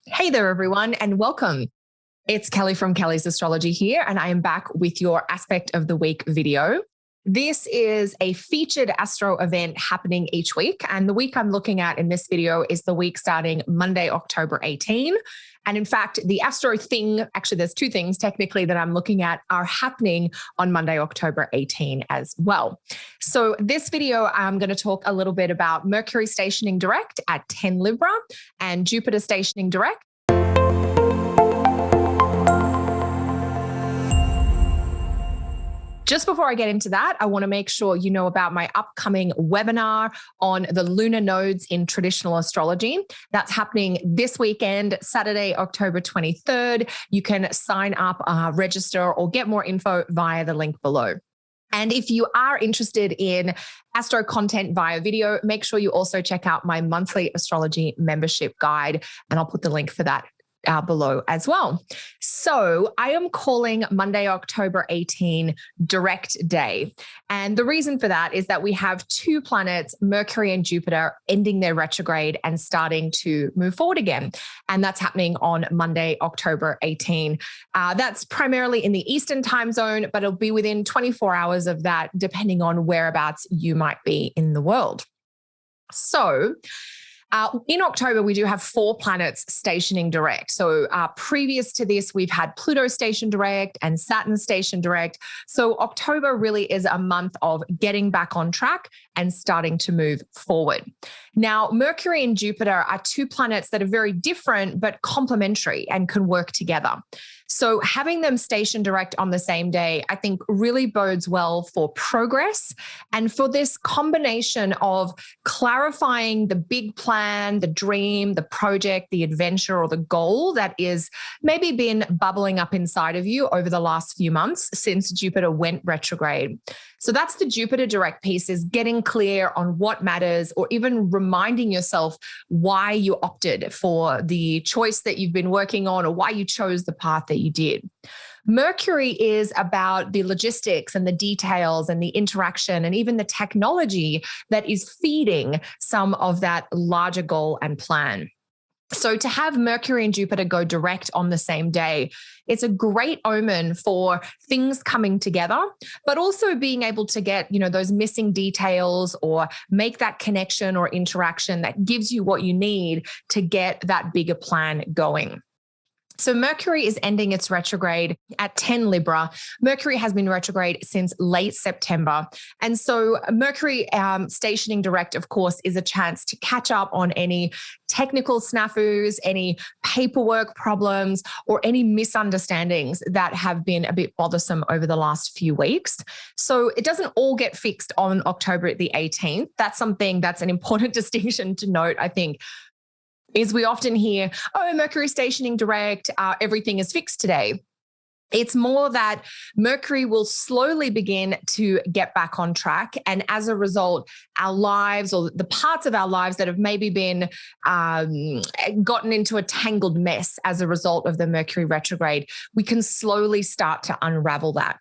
Hey there, everyone, and welcome. It's Kelly from Kelly's Astrology here, and I am back with your Aspect of the Week video. This is a featured astro event happening each week, and the week I'm looking at in this video is the week starting Monday, October 18. And in fact, the astro thing, actually, there's two things technically that I'm looking at are happening on Monday, October 18 as well. So this video, I'm going to talk a little bit about Mercury stationing direct at 10 Libra and Jupiter stationing direct. Just before I get into that, I want to make sure you know about my upcoming webinar on the lunar nodes in traditional astrology. That's happening this weekend, Saturday, October 23rd. You can sign up, register, or get more info via the link below. And if you are interested in astro content via video, make sure you also check out my monthly astrology membership guide, and I'll put the link for that below as well. So I am calling Monday, October 18 direct day. And the reason for that is that we have two planets, Mercury and Jupiter, ending their retrograde and starting to move forward again. And that's happening on Monday, October 18. That's primarily in the Eastern time zone, but it'll be within 24 hours of that, depending on whereabouts you might be in the world. So in October, we do have 4 planets stationing direct. So previous to this, we've had Pluto station direct and Saturn station direct. So October really is a month of getting back on track and starting to move forward. Now, Mercury and Jupiter are two planets that are very different, but complementary and can work together. So having them stationed direct on the same day, I think really bodes well for progress and for this combination of clarifying the big plan, the dream, the project, the adventure, or the goal that is maybe been bubbling up inside of you over the last few months since Jupiter went retrograde. So that's the Jupiter direct piece, is getting clear on what matters, or even reminding yourself why you opted for the choice that you've been working on, or why you chose the path that you did. Mercury is about the logistics and the details and the interaction and even the technology that is feeding some of that larger goal and plan. So to have Mercury and Jupiter go direct on the same day, it's a great omen for things coming together, but also being able to get, those missing details or make that connection or interaction that gives you what you need to get that bigger plan going. So Mercury is ending its retrograde at 10 Libra. Mercury has been retrograde since late September. And so Mercury stationing direct, of course, is a chance to catch up on any technical snafus, any paperwork problems, or any misunderstandings that have been a bit bothersome over the last few weeks. So it doesn't all get fixed on October the 18th. That's something that's an important distinction to note, I think, is we often hear, oh, Mercury stationing direct, everything is fixed today. It's more that Mercury will slowly begin to get back on track. And as a result, our lives, or the parts of our lives that have maybe been gotten into a tangled mess as a result of the Mercury retrograde, we can slowly start to unravel that.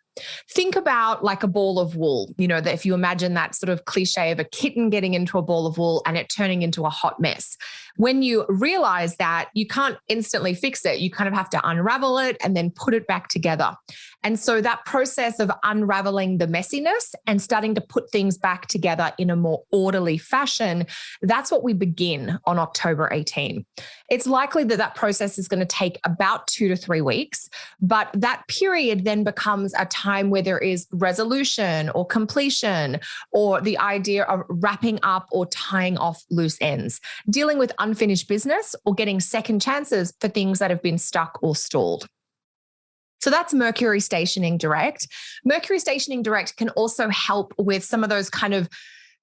Think about like a ball of wool, that if you imagine that sort of cliche of a kitten getting into a ball of wool and it turning into a hot mess. When you realize that, you can't instantly fix it. You kind of have to unravel it and then put it back together. And so that process of unraveling the messiness and starting to put things back together in a more orderly fashion, that's what we begin on October 18. It's likely that that process is going to take about 2 to 3 weeks, but that period then becomes a time where there is resolution or completion, or the idea of wrapping up or tying off loose ends, dealing with unfinished business, or getting second chances for things that have been stuck or stalled. So that's Mercury stationing direct. Mercury stationing direct can also help with some of those kind of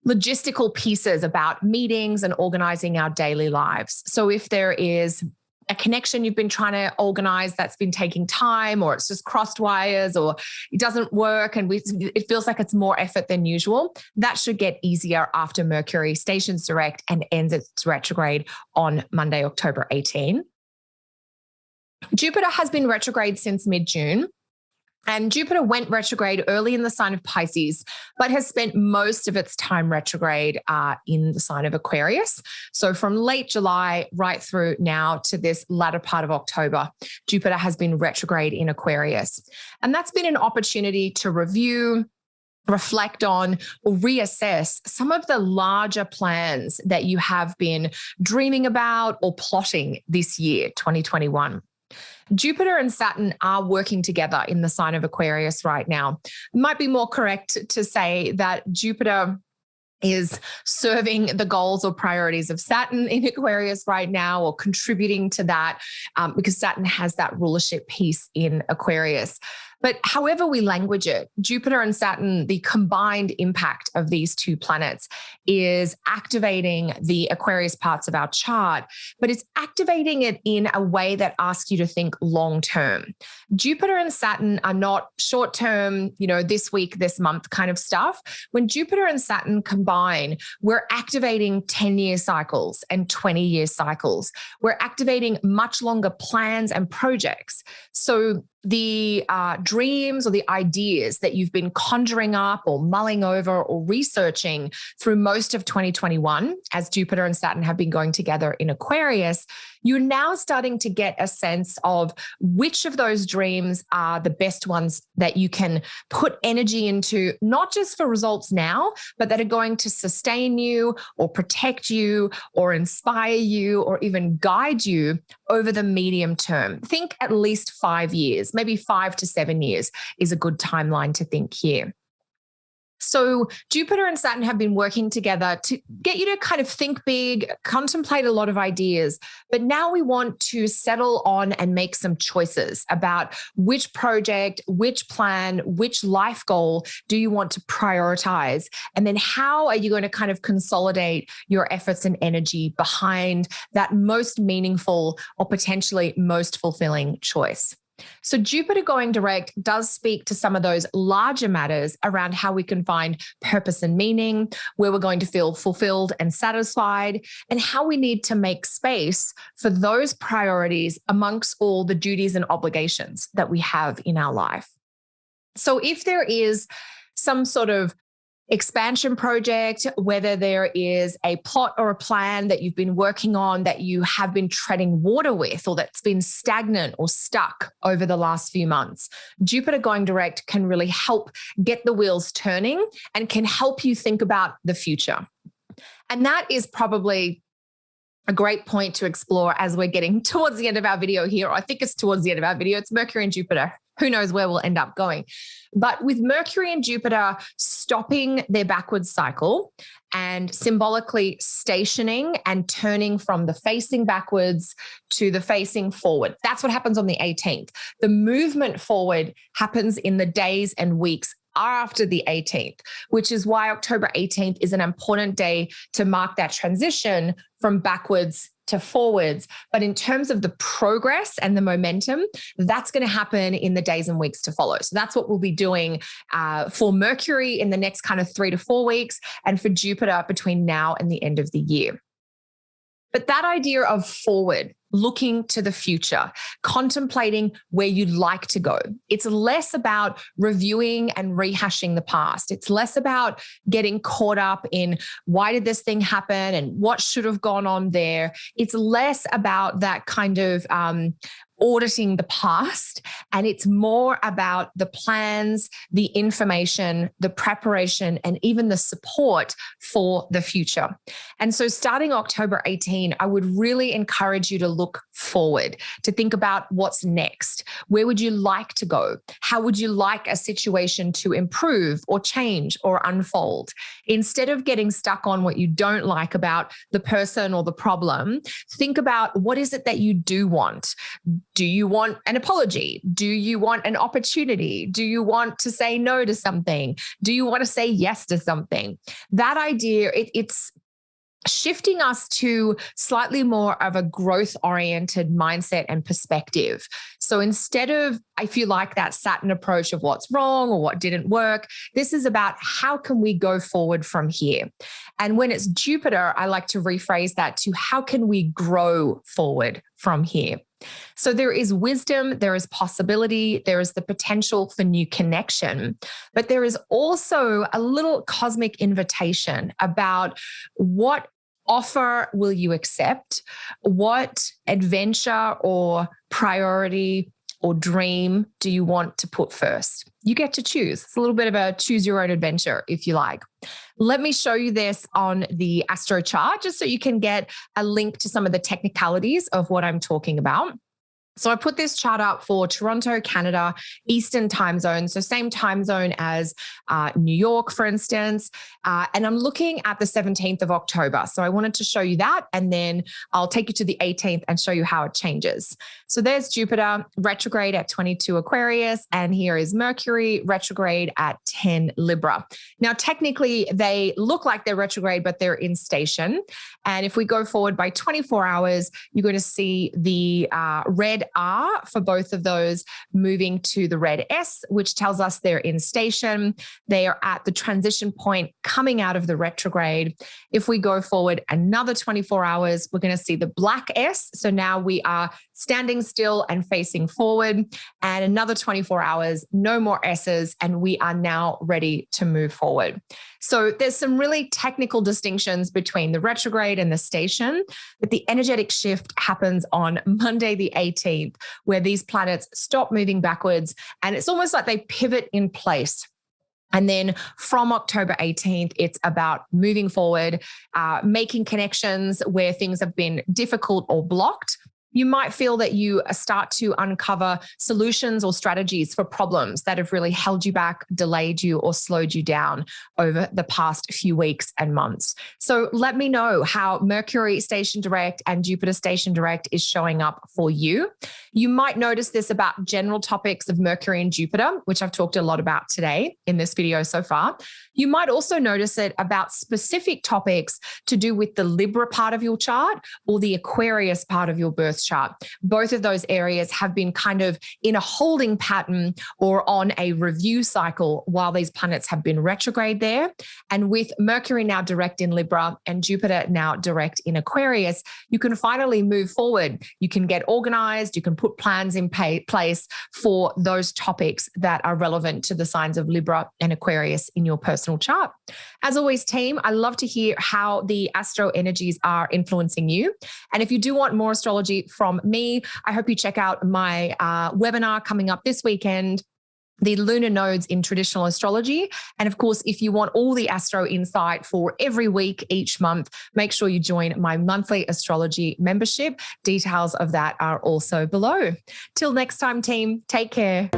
logistical pieces about meetings and organizing our daily lives. So if there is a connection you've been trying to organize that's been taking time, or it's just crossed wires, or it doesn't work and it feels like it's more effort than usual, that should get easier after Mercury stations direct and ends its retrograde on Monday, October 18. Jupiter has been retrograde since mid-June. And Jupiter went retrograde early in the sign of Pisces, but has spent most of its time retrograde in the sign of Aquarius. So from late July right through now to this latter part of October, Jupiter has been retrograde in Aquarius. And that's been an opportunity to review, reflect on, or reassess some of the larger plans that you have been dreaming about or plotting this year, 2021. Jupiter and Saturn are working together in the sign of Aquarius right now. It might be more correct to say that Jupiter is serving the goals or priorities of Saturn in Aquarius right now, or contributing to that, because Saturn has that rulership piece in Aquarius. But however we language it, Jupiter and Saturn, the combined impact of these two planets is activating the Aquarius parts of our chart, but it's activating it in a way that asks you to think long term. Jupiter and Saturn are not short term, this week, this month kind of stuff. When Jupiter and Saturn combine, we're activating 10-year cycles and 20-year cycles. We're activating much longer plans and projects. So the dreams or the ideas that you've been conjuring up or mulling over or researching through most of 2021, as Jupiter and Saturn have been going together in Aquarius, you're now starting to get a sense of which of those dreams are the best ones that you can put energy into, not just for results now, but that are going to sustain you or protect you or inspire you or even guide you over the medium term. Think at least 5 years, maybe 5 to 7 years is a good timeline to think here. So Jupiter and Saturn have been working together to get you to kind of think big, contemplate a lot of ideas. But now we want to settle on and make some choices about which project, which plan, which life goal do you want to prioritize? And then how are you going to kind of consolidate your efforts and energy behind that most meaningful or potentially most fulfilling choice? So Jupiter going direct does speak to some of those larger matters around how we can find purpose and meaning, where we're going to feel fulfilled and satisfied, and how we need to make space for those priorities amongst all the duties and obligations that we have in our life. So if there is some sort of expansion project, whether there is a plot or a plan that you've been working on that you have been treading water with, or that's been stagnant or stuck over the last few months, Jupiter going direct can really help get the wheels turning and can help you think about the future. And that is probably a great point to explore as we're getting towards the end of our video here. I think it's towards the end of our video. It's Mercury and Jupiter. Who knows where we'll end up going. But with Mercury and Jupiter stopping their backwards cycle and symbolically stationing and turning from the facing backwards to the facing forward, that's what happens on the 18th. The movement forward happens in the days and weeks after the 18th, which is why October 18th is an important day to mark that transition from backwards to forwards. But in terms of the progress and the momentum, that's going to happen in the days and weeks to follow. So that's what we'll be doing for Mercury in the next kind of 3 to 4 weeks, and for Jupiter between now and the end of the year. But that idea of forward, looking to the future, contemplating where you'd like to go. It's less about reviewing and rehashing the past. It's less about getting caught up in why did this thing happen and what should have gone on there. It's less about that kind of auditing the past, and it's more about the plans, the information, the preparation, and even the support for the future. And so starting October 18, I would really encourage you to look forward, to think about what's next. Where would you like to go? How would you like a situation to improve or change or unfold? Instead of getting stuck on what you don't like about the person or the problem, think about what is it that you do want. Do you want an apology? Do you want an opportunity? Do you want to say no to something? Do you want to say yes to something? That idea, it's shifting us to slightly more of a growth-oriented mindset and perspective. So instead of, I feel like that Saturn approach of what's wrong or what didn't work, this is about how can we go forward from here? And when it's Jupiter, I like to rephrase that to how can we grow forward from here? So there is wisdom, there is possibility, there is the potential for new connection, but there is also a little cosmic invitation about what offer will you accept? What adventure or priority or dream do you want to put first? You get to choose. It's a little bit of a choose your own adventure, if you like. Let me show you this on the astro chart, just so you can get a link to some of the technicalities of what I'm talking about. So I put this chart up for Toronto, Canada, Eastern time zone. So same time zone as New York, for instance. And I'm looking at the 17th of October. So I wanted to show you that. And then I'll take you to the 18th and show you how it changes. So there's Jupiter retrograde at 22 Aquarius. And here is Mercury retrograde at 10 Libra. Now, technically, they look like they're retrograde, but they're in station. And if we go forward by 24 hours, you're going to see the red R for both of those moving to the red S, which tells us they're in station. They are at the transition point coming out of the retrograde. If we go forward another 24 hours, we're going to see the black S. So now we are standing still and facing forward. And another 24 hours, no more S's, and we are now ready to move forward. So there's some really technical distinctions between the retrograde and the station, but the energetic shift happens on Monday, the 18th, where these planets stop moving backwards. And it's almost like they pivot in place. And then from October 18th, it's about moving forward, making connections where things have been difficult or blocked. You might feel that you start to uncover solutions or strategies for problems that have really held you back, delayed you, or slowed you down over the past few weeks and months. So let me know how Mercury station direct and Jupiter station direct is showing up for you. You might notice this about general topics of Mercury and Jupiter, which I've talked a lot about today in this video so far. You might also notice it about specific topics to do with the Libra part of your chart or the Aquarius part of your birth chart. Both of those areas have been kind of in a holding pattern or on a review cycle while these planets have been retrograde there. And with Mercury now direct in Libra and Jupiter now direct in Aquarius, you can finally move forward. You can get organized. You can put plans in place for those topics that are relevant to the signs of Libra and Aquarius in your personal chart. As always, team, I love to hear how the astro energies are influencing you. And if you do want more astrology from me, I hope you check out my webinar coming up this weekend, the lunar nodes in traditional astrology. And of course, if you want all the astro insight for every week, each month, make sure you join my monthly astrology membership. Details of that are also below. Till next time, team, take care.